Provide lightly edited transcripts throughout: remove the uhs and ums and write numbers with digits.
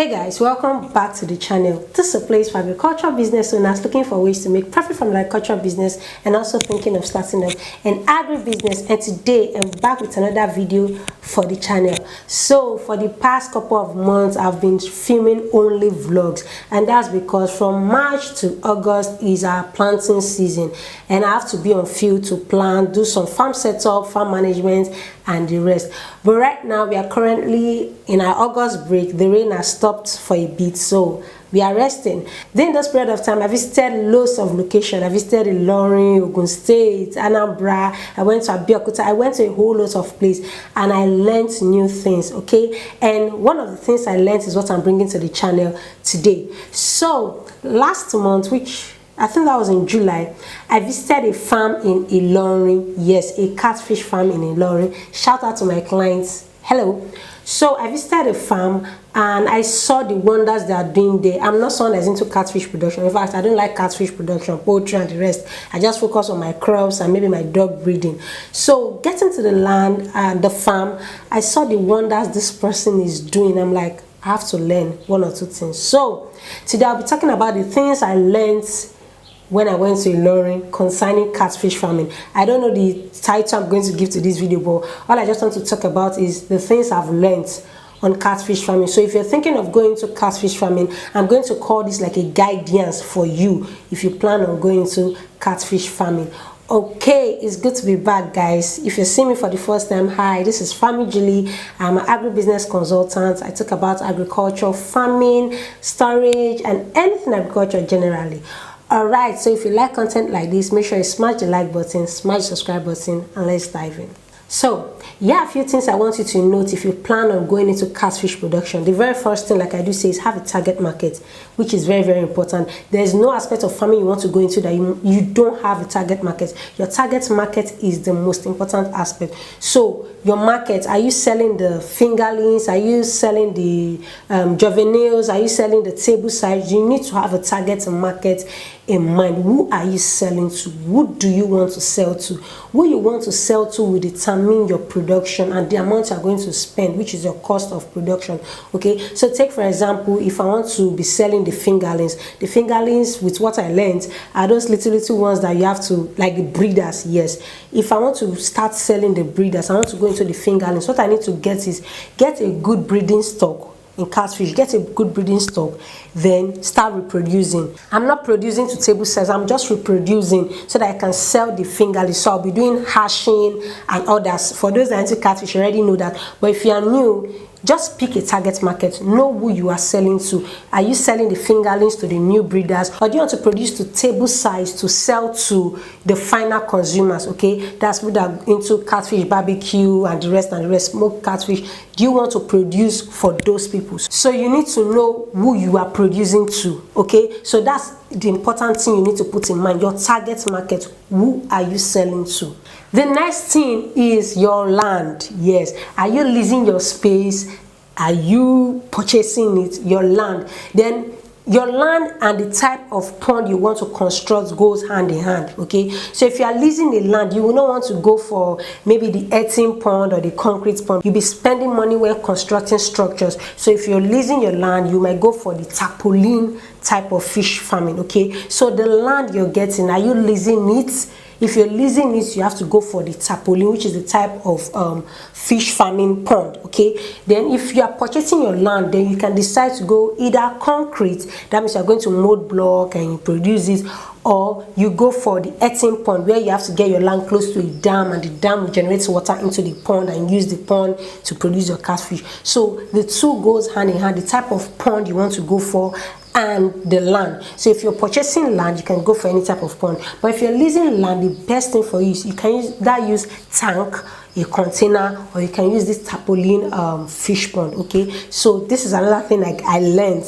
Hey guys, welcome back to the channel. This is a place for agricultural business owners looking for ways to make profit from their agricultural business and also thinking of starting up an agribusiness. And today I'm back with another video for the channel. So for the past couple of months I've been filming only vlogs, and that's because from March to August is our planting season and I have to be on field to plant, do some farm setup, farm management and the rest. But right now we are currently in our August break. The rain has stopped for a bit, so we are resting. During this period of time I visited loads of locations. I visited Ilorin, Ogun State, Anambra, I went to Abeokuta, I went to a whole lot of places and I learned new things, okay? And one of the things I learned is what I'm bringing to the channel today. So last month, which I think that was in July, I visited a farm in Ilorin. Yes, a catfish farm in Ilorin. Shout out to my clients. Hello. So I visited a farm and I saw the wonders they are doing there. I'm not someone that's into catfish production. In fact, I don't like catfish production, poultry and the rest. I just focus on my crops and maybe my dog breeding. So getting to the land and the farm, I saw the wonders this person is doing. I'm like, I have to learn one or two things. So today I'll be talking about the things I learned when I went to Ilorin concerning catfish farming. I don't know the title I'm going to give to this video, but all I just want to talk about is the things I've learned on catfish farming. So if you're thinking of going to catfish farming, I'm going to call this like a guidance for you if you plan on going to catfish farming. Okay, it's good to be back, guys. If you're seeing me for the first time, hi, this is Odibe Juliet. I'm an agribusiness consultant. I talk about agriculture, farming, storage, and anything agriculture generally. Alright, so if you like content like this, make sure you smash the like button, smash the subscribe button, and let's dive in. So, yeah, a few things I want you to note if you plan on going into catfish production. The very first thing, like I do say, is have a target market, which is very, very important. There's no aspect of farming you want to go into that you don't have a target market. Your target market is the most important aspect. So, your market, are you selling the fingerlings? Are you selling the juveniles? Are you selling the table size? You need to have a target market in mind. Who are you selling to? Who do you want to sell to? Who you want to sell to will determine your production and the amount you are going to spend, which is your cost of production. Okay, so take for example, if I want to be selling the fingerlings with what I learned are those little ones that you have to, like the breeders. Yes, if I want to start selling the breeders, I want to go into the fingerlings. What I need to get is get a good breeding stock. In catfish, get a good breeding stock, then start reproducing. I'm not producing to table size, I'm just reproducing so that I can sell the fingerlings. So I'll be doing hashing and others. For those that are into catfish, you already know that. But if you are new, just pick a target market. Know who you are selling to. Are you selling the fingerlings to the new breeders, or do you want to produce to table size to sell to the final consumers? Okay, that's people that are into catfish barbecue and the rest, smoked catfish. Do you want to produce for those people? So you need to know who you are producing to. Okay, so that's the important thing you need to put in mind. Your target market. Who are you selling to? The next thing is your land. Yes, are you leasing your space? Are you purchasing it? Your land. Then your land and the type of pond you want to construct goes hand in hand. Okay, so if you are leasing the land, you will not want to go for maybe the earthen pond or the concrete pond. You'll be spending money when constructing structures. So if you're leasing your land, you might go for the tarpaulin type of fish farming. Okay, so the land you're getting, are you leasing it? If you're leasing it, you have to go for the tarpaulin, which is the type of fish farming pond. Okay, then if you are purchasing your land, then you can decide to go either concrete, that means you're going to mold block and you produce it, or you go for the earthen pond, where you have to get your land close to a dam and the dam will generate water into the pond and use the pond to produce your catfish. So the two goes hand in hand, the type of pond you want to go for and the land. So if you're purchasing land, you can go for any type of pond, but if you're leasing land, the best thing for you is you can use tank, a container, or you can use this tarpaulin fish pond. Okay, so this is another thing like I learned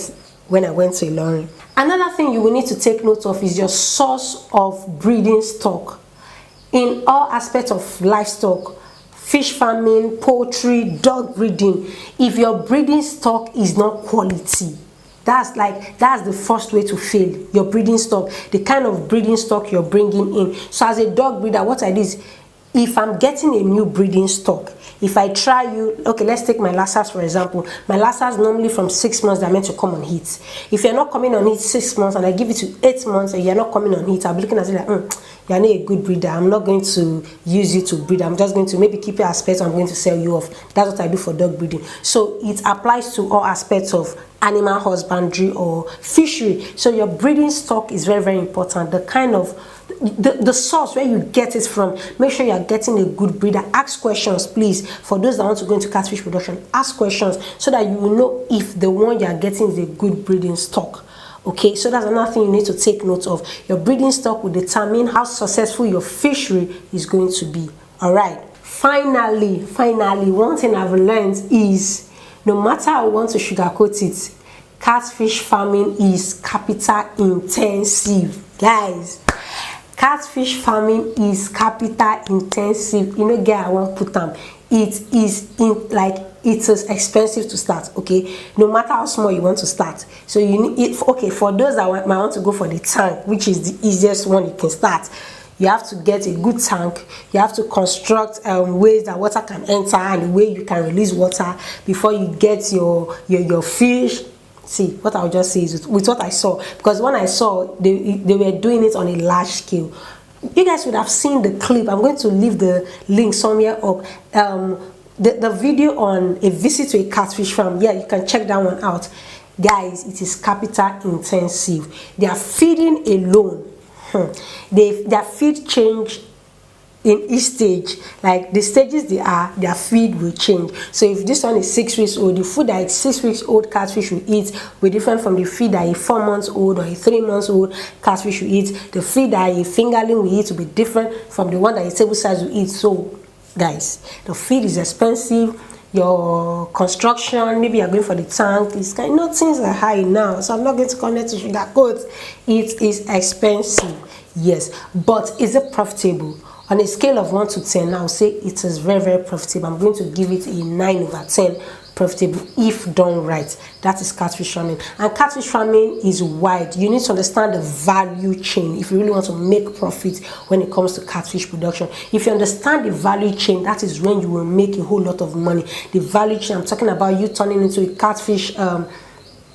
when I went to Ilorin. Another thing you will need to take note of is your source of breeding stock. In all aspects of livestock, fish farming, poultry, dog breeding, if your breeding stock is not quality, that's the first way to fail. Your breeding stock, the kind of breeding stock you're bringing in. So as a dog breeder, what I do is if I'm getting a new breeding stock, if I try you, okay, let's take my Lassas for example. My Lassas normally from 6 months they're meant to come on heat. If you're not coming on heat 6 months and I give it to 8 months and you're not coming on heat, I'll be looking at you like, you're not a good breeder. I'm not going to use you to breed. I'm just going to maybe keep your aspects. I'm going to sell you off. That's what I do for dog breeding. So it applies to all aspects of animal husbandry or fishery. So your breeding stock is very, very important. The kind of the source where you get it from, make sure you are getting a good breeder. Ask questions, please. For those that want to go into catfish production, ask questions so that you will know if the one you are getting is a good breeding stock. Okay, so that's another thing you need to take note of. Your breeding stock will determine how successful your fishery is going to be. All right. Finally, one thing I've learned is no matter how you want to sugarcoat it, catfish farming is capital intensive, guys. Catfish farming is capital intensive. You know, guys, I won't put them. It is expensive to start. Okay, no matter how small you want to start. So you need it. Okay, for those that might want to go for the tank, which is the easiest one you can start. You have to get a good tank. You have to construct ways that water can enter and the way you can release water before you get your fish. See, what I'll just say is with what I saw, because when I saw they were doing it on a large scale. You guys would have seen the clip. I'm going to leave the link somewhere up. The video on a visit to a catfish farm. Yeah, you can check that one out. Guys, it is capital intensive. They are feeding alone. Their feed change in each stage. Like the stages they are, their feed will change. So if this one is 6 weeks old, the food that a 6 weeks old catfish will eat will be different from the feed that a 4 months old or a 3 months old catfish will eat. The feed that a fingerling will eat will be different from the one that a table size will eat. So guys, the feed is expensive. Your construction, maybe you're going for the tank, it's kind of, things are high now, so I'm not going to connect to sugarcoat. It is expensive, yes, but is it profitable? On a scale of 1 to 10, I'll say it is very, very profitable. I'm going to give it a 9/10 profitable if done right. That is catfish farming. And catfish farming is wide. You need to understand the value chain if you really want to make profit when it comes to catfish production. If you understand the value chain, that is when you will make a whole lot of money. The value chain, I'm talking about you turning into a catfish,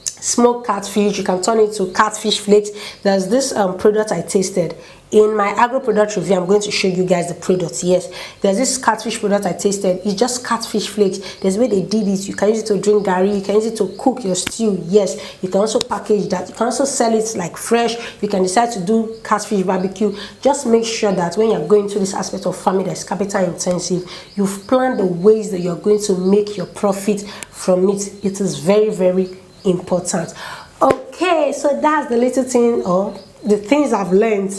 smoked catfish. You can turn it to catfish flakes. There's this product I tasted. In my agro product review, I'm going to show you guys the product. Yes, there's this catfish product I tasted. It's just catfish flakes. There's a way they did it. You can use it to drink gari. You can use it to cook your stew. Yes, you can also package that. You can also sell it like fresh. You can decide to do catfish barbecue. Just make sure that when you're going through this aspect of farming that's capital intensive, you've planned the ways that you're going to make your profit from it. It is very, very important. Okay, so that's the little thing or the things I've learned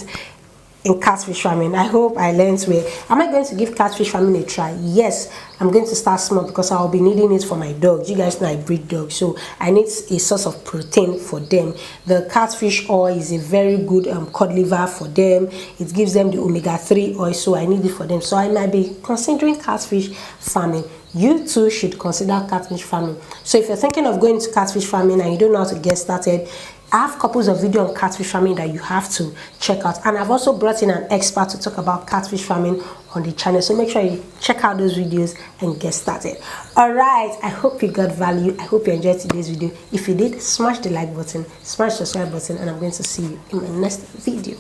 in catfish farming. I hope I learned well. Am I going to give catfish farming a try? Yes, I'm going to start small because I'll be needing it for my dogs. You guys know I breed dogs, so I need a source of protein for them. The catfish oil is a very good cod liver for them. It gives them the omega-3 oil, so I need it for them. So I might be considering catfish farming. You too should consider catfish farming. So if you're thinking of going to catfish farming and you don't know how to get started, I have couples of videos on catfish farming that you have to check out, and I've also brought in an expert to talk about catfish farming on the channel, so make sure you check out those videos and get started. All right, I hope you got value. I hope you enjoyed today's video. If you did, smash the like button, smash the subscribe button, and I'm going to see you in my next video.